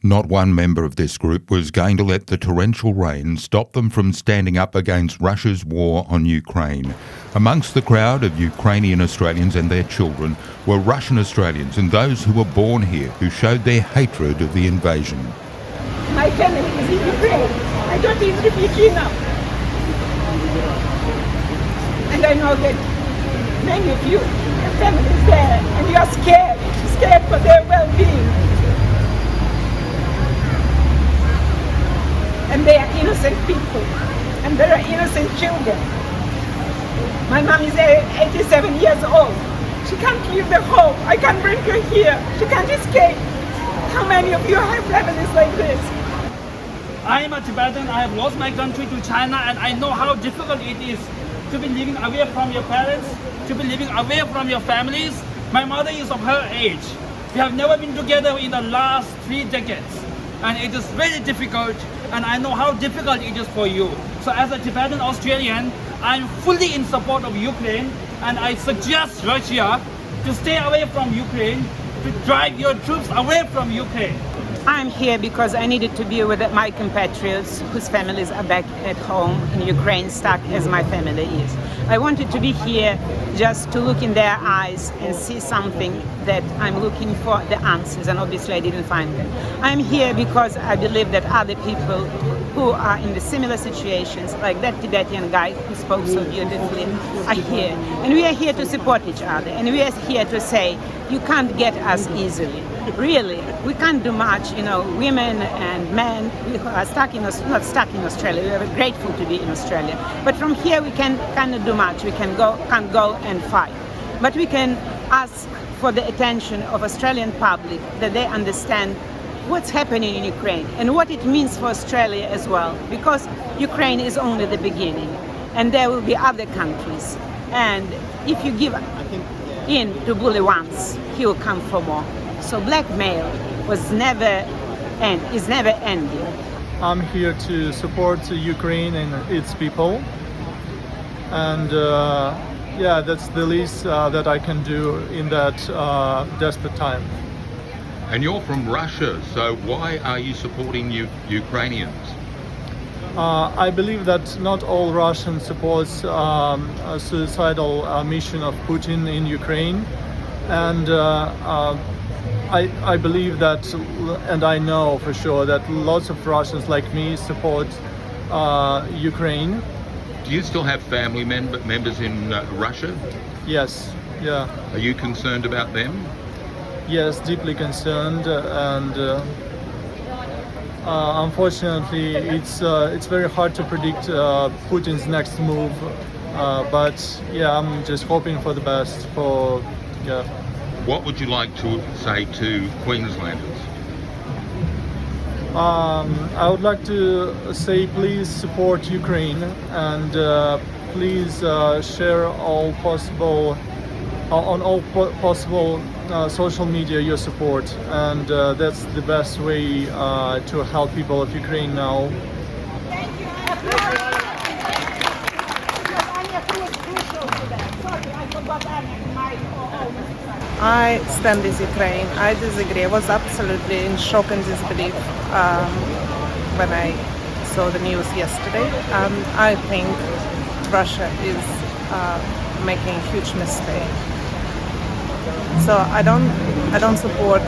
Not one member of this group was going to let the torrential rain stop them from standing up against Russia's war on Ukraine. Amongst the crowd of Ukrainian Australians and their children were Russian Australians and those who were born here who showed their hatred of the invasion. My family is in Ukraine. I don't need refugee now. And I know that many of you have families there and you are scared for their well-being. And they are innocent people, and there are innocent children. My mom is 87 years old. She can't leave the home. I can't bring her here. She can't escape. How many of you have families like this? I am a Tibetan. I have lost my country to China, and I know how difficult it is to be living away from your parents, to be living away from your families. My mother is of her age. We have never been together in the last 3 decades. And it is very difficult, and I know how difficult it is for you. So as a Tibetan Australian, I'm fully in support of Ukraine, and I suggest Russia to stay away from Ukraine, to drive your troops away from Ukraine. I'm here because I needed to be with my compatriots whose families are back at home in Ukraine, stuck as my family is. I wanted to be here just to look in their eyes and see something that I'm looking for the answers, and obviously I didn't find them. I'm here because I believe that other people who are in the similar situations, like that Tibetan guy who spoke so beautifully, are here. And we are here to support each other, and we are here to say, you can't get us easily. Really, we can't do much. Women and men we are not stuck in Australia. We are grateful to be in Australia. But from here we cannot do much. We can't go and fight. But we can ask for the attention of Australian public, that they understand what's happening in Ukraine and what it means for Australia as well. Because Ukraine is only the beginning, and there will be other countries. And if you give in to bully once, he will come for more. So blackmail is never ending. I'm here to support Ukraine and its people, and that's the least that I can do in that desperate time. And you're from Russia, so why are you supporting Ukrainians? I believe that not all Russians support a suicidal mission of Putin in Ukraine, and I believe that, and I know for sure that lots of Russians like me support Ukraine. Do you still have family members in Russia? Yes, yeah. Are you concerned about them? Yes, deeply concerned, and unfortunately it's very hard to predict Putin's next move, but yeah, I'm just hoping for the best What would you like to say to Queenslanders? I would like to say please support Ukraine, and please share all possible social media your support, and that's the best way to help people of Ukraine now. I stand with Ukraine. I disagree. I was absolutely in shock and disbelief when I saw the news yesterday. I think Russia is making a huge mistake. So I don't support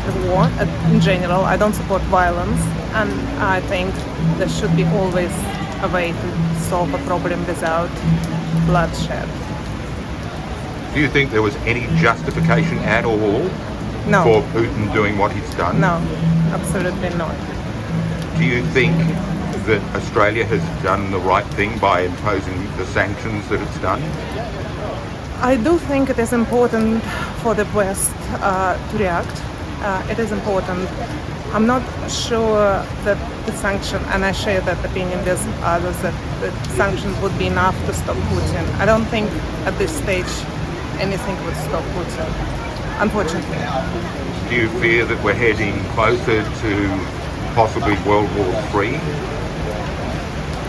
the war in general. I don't support violence, and I think there should be always a way to solve a problem without bloodshed. Do you think there was any justification at all for Putin doing what he's done? No, absolutely not. Do you think that Australia has done the right thing by imposing the sanctions that it's done? I do think it is important for the West to react. It is important. I'm not sure that the sanction, and I share that opinion with others, that the sanctions would be enough to stop Putin. I don't think at this stage anything would stop Putin, unfortunately. Do you fear that we're heading closer to possibly World War III?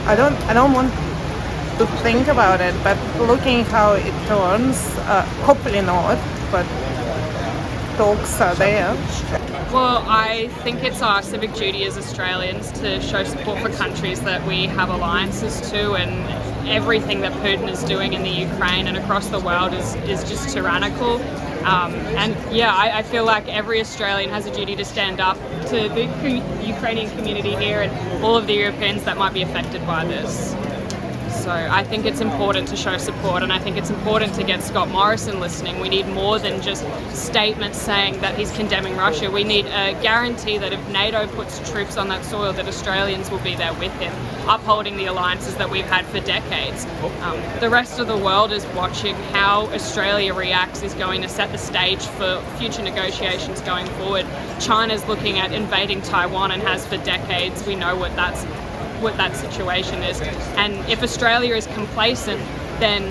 I don't want to think about it, but looking how it turns, hopefully not, but talks are there. Well, I think it's our civic duty as Australians to show support for countries that we have alliances to, and everything that Putin is doing in the Ukraine and across the world is just tyrannical. I feel like every Australian has a duty to stand up to the Ukrainian community here and all of the Europeans that might be affected by this. So I think it's important to show support, and I think it's important to get Scott Morrison listening. We need more than just statements saying that he's condemning Russia. We need a guarantee that if NATO puts troops on that soil, that Australians will be there with him, upholding the alliances that we've had for decades. The rest of the world is watching. How Australia reacts is going to set the stage for future negotiations going forward. China's looking at invading Taiwan and has for decades. We know what that situation is, and if Australia is complacent, then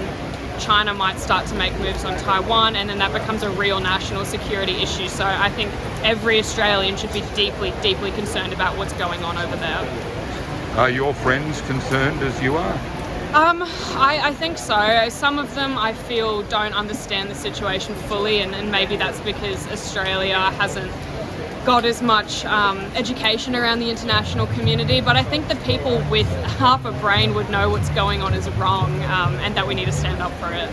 China might start to make moves on Taiwan, and then that becomes a real national security issue. So I think every Australian should be deeply, deeply concerned about what's going on over there. Are your friends concerned as you are? I think so. Some of them I feel don't understand the situation fully, and maybe that's because Australia hasn't got as much education around the international community, but I think the people with half a brain would know what's going on is wrong, and that we need to stand up for it.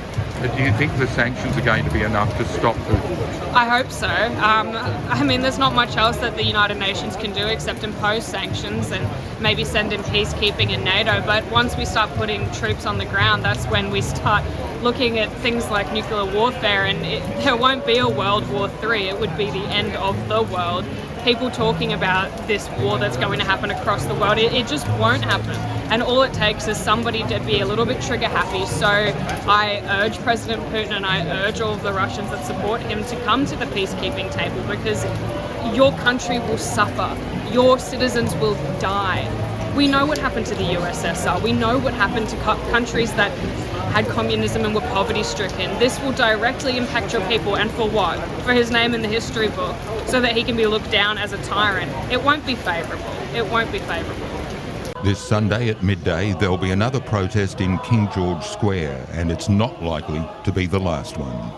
Do you think the sanctions are going to be enough to stop Putin? I hope so. I mean, there's not much else that the United Nations can do except impose sanctions and maybe send in peacekeeping in NATO, but once we start putting troops on the ground, that's when we start looking at things like nuclear warfare, and there won't be a World War III. It would be the end of the world. People talking about this war that's going to happen across the world, it just won't happen. And all it takes is somebody to be a little bit trigger happy. So I urge President Putin and I urge all of the Russians that support him to come to the peacekeeping table, because your country will suffer. Your citizens will die. We know what happened to the USSR. We know what happened to countries that had communism and were poverty-stricken. This will directly impact your people, and for what? For his name in the history book, so that he can be looked down as a tyrant. It won't be favourable. It won't be favourable. This Sunday at midday, there'll be another protest in King George Square, and it's not likely to be the last one.